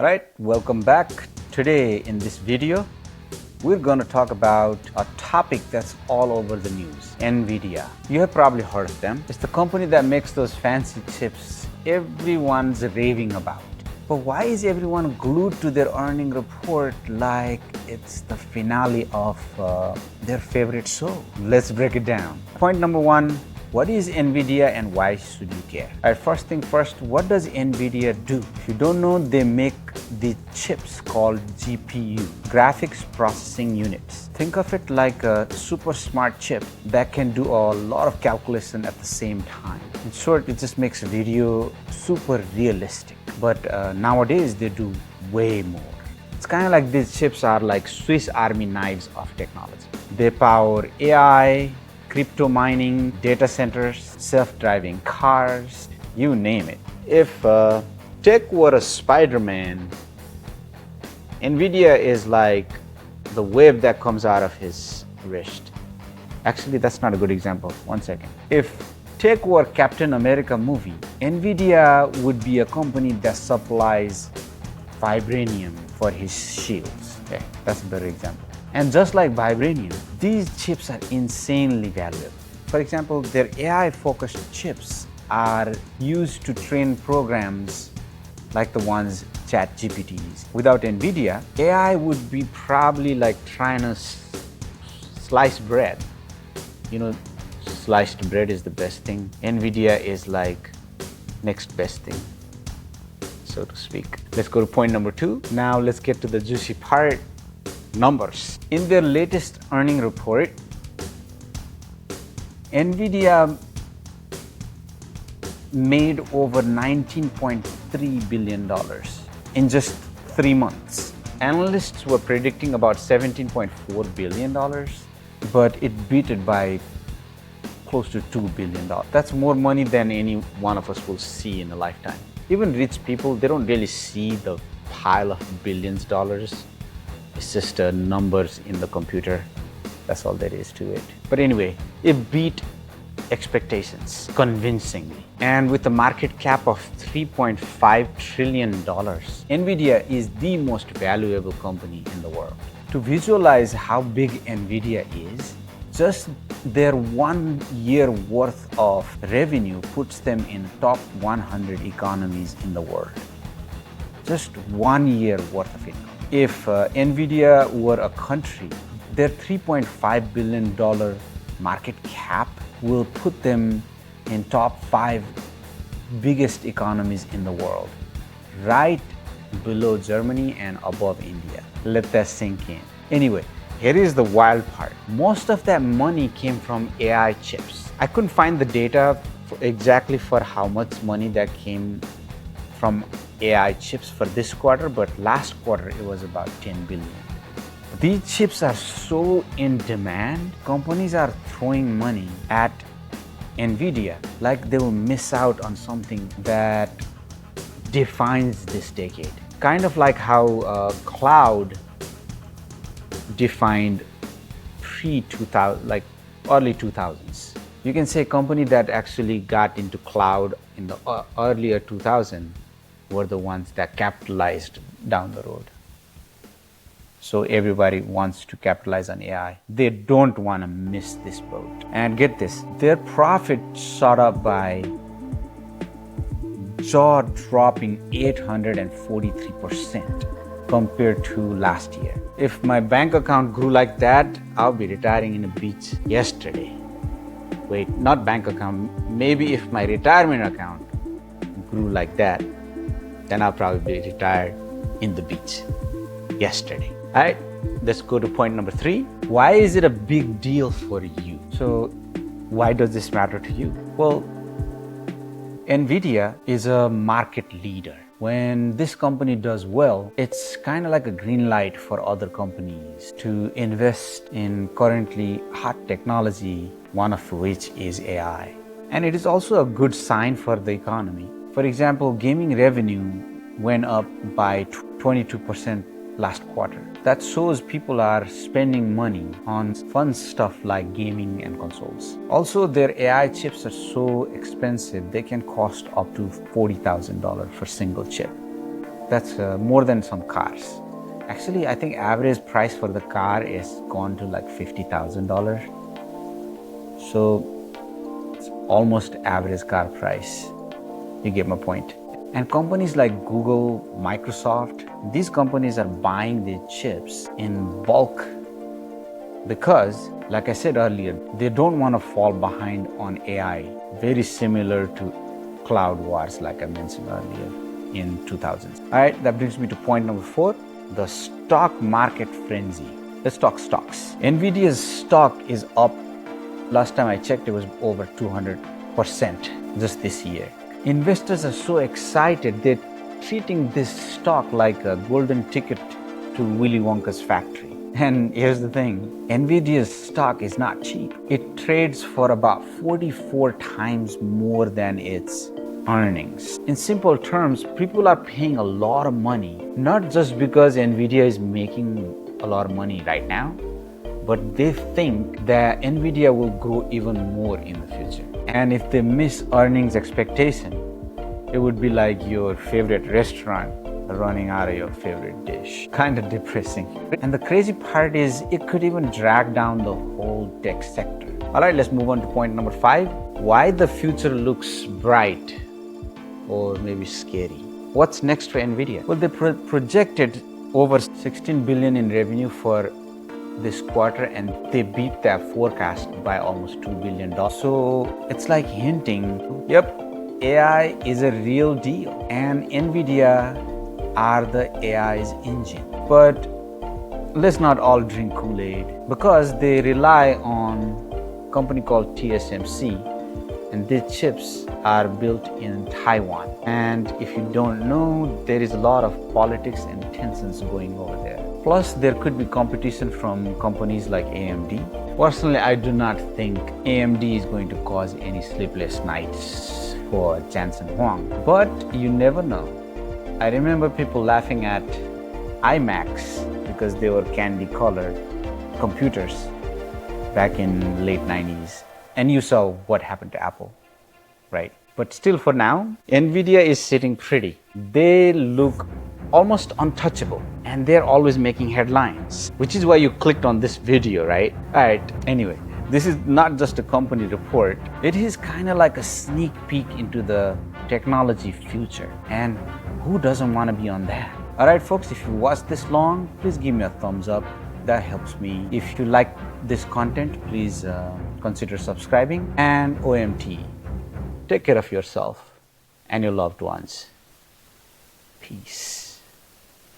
Alright, welcome back. Today in this video, we're going to talk about a topic that's all over the news, NVIDIA. You have probably heard of them. It's the company that makes those fancy chips everyone's raving about. But why is everyone glued to their earning report like it's the finale of their favorite show? Let's break it down. Point number one, what is NVIDIA and why should you care? Alright, first thing first, what does NVIDIA do? If you don't know, they make the chips called GPU, graphics processing units. Think of it like a super smart chip that can do a lot of calculation at the same time. In short, it just makes video super realistic. But nowadays, they do way more. It's kind of like these chips are like Swiss Army knives of technology. They power AI, crypto mining, data centers, self-driving cars, you name it. If tech were a Spider-Man, NVIDIA is like the web that comes out of his wrist. Actually, that's not a good example. One second. If tech were Captain America movie, NVIDIA would be a company that supplies vibranium for his shields. Okay, that's a better example. And just like vibranium, these chips are insanely valuable. For example, their AI-focused chips are used to train programs like the ones ChatGPTs. Without NVIDIA, AI would be probably like trying to slice bread. You know, sliced bread is the best thing. NVIDIA is like next best thing, so to speak. Let's go to point number two. Now let's get to the juicy part. Numbers. In their latest earning report, NVIDIA made over $19.3 billion in just 3 months. Analysts were predicting about $17.4 billion, but it beat it by close to $2 billion. That's more money than any one of us will see in a lifetime. Even rich people, they don't really see the pile of billions of dollars. It's just numbers in the computer. That's all there is to it. But anyway, it beat expectations convincingly. And with a market cap of $3.5 trillion, NVIDIA is the most valuable company in the world. To visualize how big NVIDIA is, just their 1 year worth of revenue puts them in top 100 economies in the world. Just 1 year worth of income. If NVIDIA were a country, their $3.5 billion market cap will put them in top 5 biggest economies in the world, right below Germany and above India. Let that sink in. Anyway, here is the wild part. Most of that money came from AI chips. I couldn't find the data exactly for how much money that came from AI chips for this quarter, but last quarter it was about 10 billion. These chips are so in demand, companies are throwing money at NVIDIA like they will miss out on something that defines this decade. Kind of like how cloud defined pre-2000, like early 2000s. You can say a company that actually got into cloud in the earlier 2000s were the ones that capitalized down the road. So everybody wants to capitalize on AI. They don't want to miss this boat. And get this, their profit shot up by jaw-dropping 843% compared to last year. If my bank account grew like that, I'll be retiring in a beach yesterday. Wait, not bank account. Maybe if my retirement account grew like that, then I'll probably be retired in the beach yesterday. All right, let's go to point number 3. Why is it a big deal for you? So why does this matter to you? Well, NVIDIA is a market leader. When this company does well, it's kind of like a green light for other companies to invest in currently hot technology, one of which is AI. And it is also a good sign for the economy. For example, gaming revenue went up by 22% last quarter. That shows people are spending money on fun stuff like gaming and consoles. Also, their AI chips are so expensive, they can cost up to $40,000 for single chip. That's more than some cars. Actually, I think average price for the car is gone to like $50,000. So it's almost average car price. You get my point. And companies like Google, Microsoft, these companies are buying the chips in bulk because, like I said earlier, they don't want to fall behind on AI, very similar to cloud wars like I mentioned earlier in 2000s. All right, that brings me to point number 4, the stock market frenzy. Let's talk stocks. NVIDIA's stock is up. Last time I checked, it was over 200% just this year. Investors are so excited, they're treating this stock like a golden ticket to Willy Wonka's factory. And here's the thing, NVIDIA's stock is not cheap. It trades for about 44 times more than its earnings. In simple terms, people are paying a lot of money, not just because NVIDIA is making a lot of money right now, but they think that NVIDIA will grow even more in the future. And if they miss earnings expectation, it would be like your favorite restaurant running out of your favorite dish. Kind of depressing. And the crazy part is it could even drag down the whole tech sector. All right, let's move on to point number 5. Why the future looks bright or maybe scary. What's next for NVIDIA? Well, they projected over 16 billion in revenue for this quarter, and they beat their forecast by almost $2 billion. So it's like hinting, yep, AI is a real deal and NVIDIA are the AI's engine. But let's not all drink Kool-Aid, because they rely on a company called TSMC, and their chips are built in Taiwan. And if you don't know, there is a lot of politics and tensions going over there. Plus, there could be competition from companies like AMD. Personally, I do not think AMD is going to cause any sleepless nights for Jensen Huang, but you never know. I remember people laughing at iMacs because they were candy-colored computers back in late 90s. And you saw what happened to Apple, right? But still, for now, NVIDIA is sitting pretty. They look almost untouchable, and they're always making headlines, which is why you clicked on this video, right? All right, anyway, this is not just a company report. It is kind of like a sneak peek into the technology future, and who doesn't want to be on that? All right, folks, if you watched this long, please give me a thumbs up. That helps me. If you like this content, please consider subscribing. And OMT, take care of yourself and your loved ones. Peace.